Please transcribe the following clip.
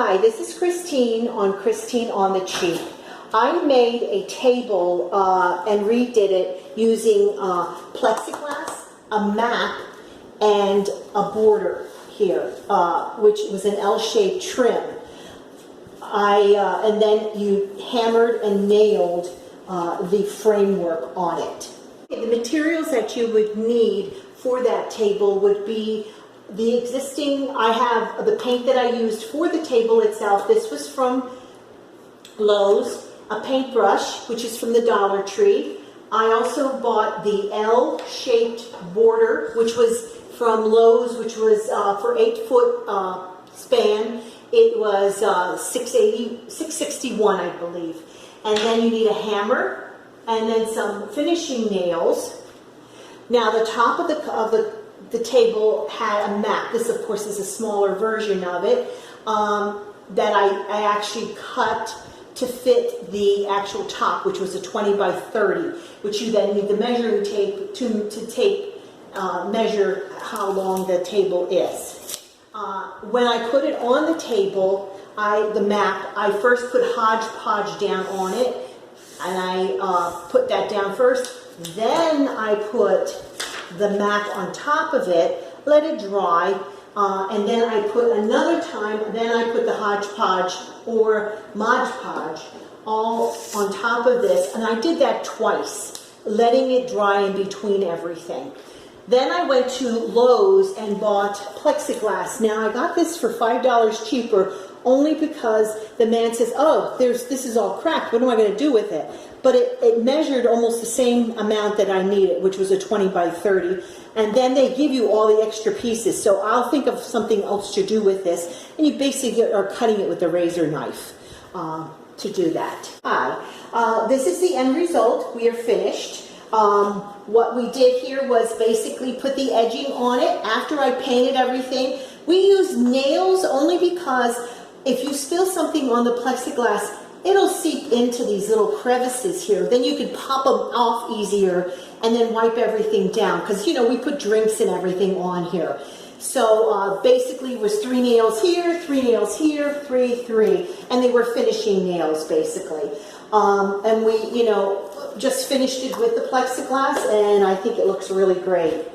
Hi, this is Christine on the Cheap. I made a table and redid it using plexiglass, a map, and a border here, which was an L-shaped trim. And then you hammered and nailed the framework on it. The materials that you would need for that table would be the existing, I have the paint that I used for the table itself. This was from Lowe's, a paintbrush, which is from the Dollar Tree. I also bought the L-shaped border, which was from Lowe's, which was for 8-foot span. It was $661, I believe. And then you need a hammer and then some finishing nails. Now the top of the table had a map. This, of course, is a smaller version of it that I actually cut to fit the actual top, which was a 20 by 30, which you then need the measuring tape to measure how long the table is. When I put it on the table, the map, I first put hodgepodge down on it, and I put that down first. Then I put the map on top of it, let it dry, and then I put another time, then I put the hodgepodge or Mod Podge all on top of this, and I did that twice, letting it dry in between everything. Then I went to Lowe's and bought plexiglass. Now I got this for $5 cheaper only because the man says, oh, this is all cracked, what am I going to do with it? But it measured almost the same amount that I needed, which was a 20 by 30. And then they give you all the extra pieces. So I'll think of something else to do with this. And you basically are cutting it with a razor knife to do that. Hi, this is the end result. We are finished. What we did here was basically put the edging on it after I painted everything. We used nails only because if you spill something on the plexiglass, it'll seep into these little crevices here. Then you could pop them off easier and then wipe everything down. Because, you know, we put drinks and everything on here. So basically it was 3 nails here, 3 nails here, 3, 3. And they were finishing nails, basically. And we, you know, just finished it with the plexiglass, and I think it looks really great.